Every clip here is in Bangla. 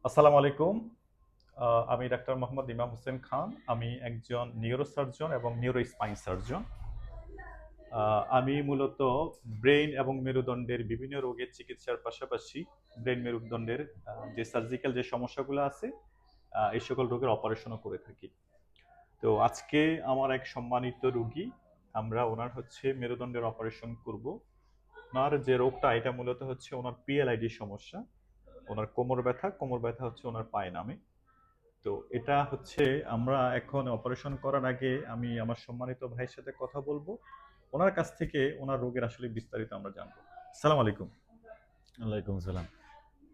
আসসালামু আলাইকুম। আমি ডাক্তার মোহাম্মদ ইমাম হোসেন খান। আমি একজন নিউরোসার্জন এবং নিউরো স্পাইন সার্জন। আমি মূলত ব্রেইন এবং মেরুদণ্ডের বিভিন্ন রোগের চিকিৎসার পাশাপাশি ব্রেইন মেরুদণ্ডের যে সার্জিক্যাল যে সমস্যাগুলো আছে এই সকল রোগের অপারেশনও করে থাকি। তো আজকে আমার এক সম্মানিত রোগী, আমরা ওনার হচ্ছে মেরুদণ্ডের অপারেশন করব। ওনার যে রোগটা এটা মূলত হচ্ছে ওনার পিএলআইডি সমস্যা। ওনার কোমর ব্যথা হচ্ছে ওনার পায়ে নামে। তো এটা হচ্ছে আমরা এখন অপারেশন করার আগে আমি আমার সম্মানিত ভাইয়ের সাথে কথা বলবো। ওনার কাছ থেকে ওনার রোগের আসলে বিস্তারিত আমরা জানবো। আসসালামু আলাইকুম। ওয়ালাইকুম সালাম।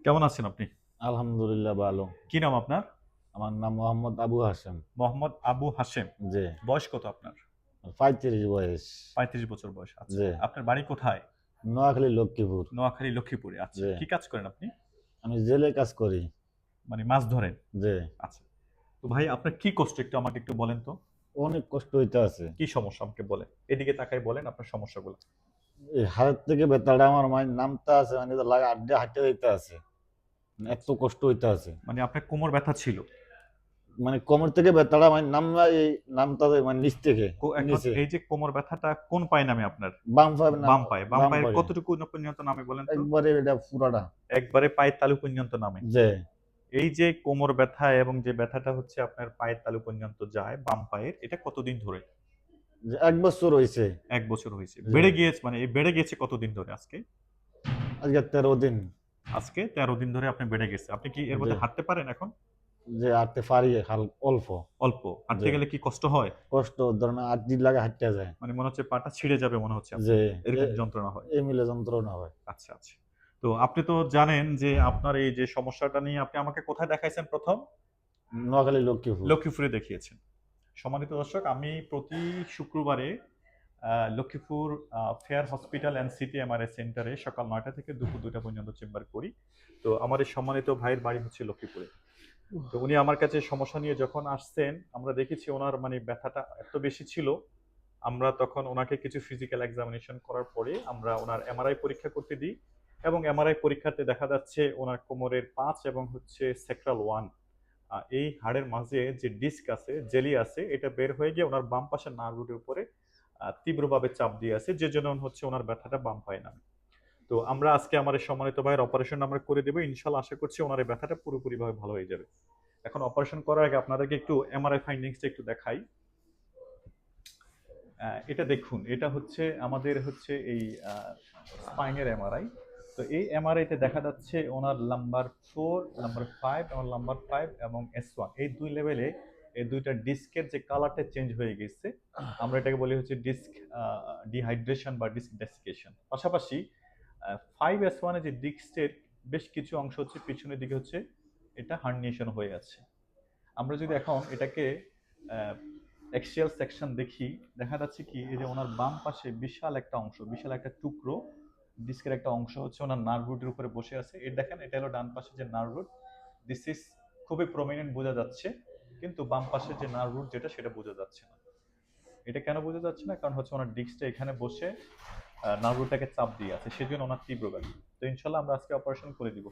কেমন আছেন আপনি? আলহামদুলিল্লাহ ভালো। কি নাম আপনার? আমার নাম মোহাম্মদ আবু হাশেম। মোহাম্মদ আবু হাশেম। জি। বয়স কত আপনার? 35 বয়স। 35 বছর বয়স। আচ্ছা। জি। আপনার বাড়ি কোথায়? নোয়াখালী লক্ষ্মীপুর। নোয়াখালী লক্ষ্মীপুরে। আচ্ছা। জি। কি কাজ করেন আপনি? আমি জেলে কাজ করি। মানে মাছ ধরেন? জি। আচ্ছা। তো ভাই আপনার কি কষ্ট একটু আমাকে একটু বলেন তো। অনেক কষ্ট হইতে আছে। কি সমস্যা আমাকে বলেন। এদিকে তাকাই বলেন আপনার সমস্যাগুলো। এই হাত থেকে ব্যথাটা আমার নামতে আছে, মানে লাগে আড্ডা হাঁটতে যাইতে আছে। এত কষ্ট হইতে আছে। মানে আপনার কোমর ব্যথা ছিল? মানে কোমর থেকে ব্যথাটা মানে নামতে মানে নিচ থেকে এখন নিচে। এই যে কোমর ব্যথাটা কোন পায়ে নামে আপনার? বাম পায়ে বাম পায়ে। বাম বাম পায়ের পায়ে কতটুকু পর্যন্ত নামে বলেন তো? একবারে এটা পুরাটা। একবারে পায়ের তালু পর্যন্ত নামে। জি। এই যে কোমর ব্যথা এবং যে ব্যথাটা হচ্ছে আপনার পায়ের তালু পর্যন্ত যায় বাম পায়ের, এটা কতদিন ধরে? যে 1 বছর হইছে। ১ বছর হয়েছে। জি। বেড়ে গিয়েছে মানে এই বেড়ে গেছে কতদিন ধরে আজকে? আজকে 13 দিন। আজকে ১৩ দিন ধরে আপনি বেড়ে গেছে। আপনি কি এর জি। মধ্যে হাঁটতে পারেন এখন? যে হাঁটতে পারি অল্প। অল্প। হাঁটতে যে গেলে কি কষ্ট হয়? কষ্ট ধরেন 8 দিন লাগে হাঁটতে যায়। মানে মনে হচ্ছে পাটা ছিঁড়ে যাবে মনে হচ্ছে যে আপনার। এরকম যন্ত্রণা হয়? মিলে যন্ত্রণা হয়। আচ্ছা, আচ্ছা। তো আপনি তো জানেন যে আপনার এই যে সমস্যাটা নিয়ে আপনি আমাকে কোথায় দেখাইছেন ১ম? নোয়াখালী লক্ষ্মীপুর। লক্ষ্মীপুরে দেখিয়েছেন। সম্মানিত দর্শক, আমি প্রতি শুক্রবারে Lakshmipur fair hospital and CT MRI সেন্টারে সকাল ৯টা থেকে দুপুর ২টা পর্যন্ত চেম্বার করি। তো আমার এই সম্মানিত ভাইয়ের বাড়ি হচ্ছে লক্ষ্মীপুরে। তো উনি আমার কাছে সমস্যা নিয়ে যখন আসছেন, আমরা দেখেছি ওনার মানে ব্যথাটা এত বেশি ছিল, আমরা তখন ওনাকে কিছু ফিজিক্যাল এক্সামিনেশন করার পরে আমরা ওনার এমআরআই পরীক্ষা করতে দিই এবং এমআরআই পরীক্ষাতে দেখা যাচ্ছে ওনার কোমরের ৫ এবং হচ্ছে সেক্ট্রাল 1 এই হাড়ের মাঝে যে ডিস্ক আছে, জেলি আছে, এটা বের হয়ে গিয়ে ওনার বাম পাশের নার্ভ রুটের উপরে তীব্রভাবে চাপ দিয়ে আছে, যে জন্য হচ্ছে ওনার ব্যথাটা বাম পায়ে নামে। তো আমরা আজকে আমার এই সম্মানিত ভাইয়ের অপারেশন আমরা করে দেবো। ইনশাআল্লাহ আশা করছি ওনার এই ব্যথাটা পুরোপুরিভাবে ভালো হয়ে যাবে। এখন অপারেশন করার আগে আপনাদেরকে একটু এমআরআই ফাইন্ডিংসটা একটু দেখাই। এটা দেখুন, এটা হচ্ছে আমাদের হচ্ছে এই স্পাইনের এমআরআই। তো এই এমআরআইতে দেখা যাচ্ছে ওনার নাম্বার 4, নাম্বার 5 এবং নাম্বার 5 এবং S1 এই 2 লেভেলে এই 2টা ডিস্কের যে কালারটা চেঞ্জ হয়ে গেছে। আমরা এটাকে বলি হচ্ছে ডিস্ক ডিহাইড্রেশন বা ডিস্ক ডেসিকেশন। পাশাপাশি 5S1 এর যে ডিস্কের বেশ কিছু অংশ হচ্ছে পিছনের দিকে হচ্ছে এটা হার্নিয়েশন হয়ে আছে। আমরা যদি এখন এটাকে অ্যাক্সিয়াল সেকশন দেখি, দেখা যাচ্ছে কি এই যে ওনার বাম পাশে বিশাল একটা অংশ, বিশাল একটা টুকরো ডিস্কের একটা অংশ হচ্ছে ওনার নার্ভ রুটের উপরে বসে আছে। এর দেখেন এটা হলো ডান পাশে যে নার্ভ রুট, দিস ইজ খুবই প্রমিনেন্ট বোঝা যাচ্ছে, কিন্তু বাম পাশে যে নার্ভ রুট যেটা সেটা বোঝা যাচ্ছে না। এটা কেন বোঝা যাচ্ছে না? কারণ হচ্ছে ওনার ডিস্কটা এখানে বসে নার্ভ রুটটাকে চাপ দিয়ে আছে, সেজন্য ওনার তীব্র ব্যথা। তো ইনশাল্লাহ আমরা আজকে অপারেশন করে দিব।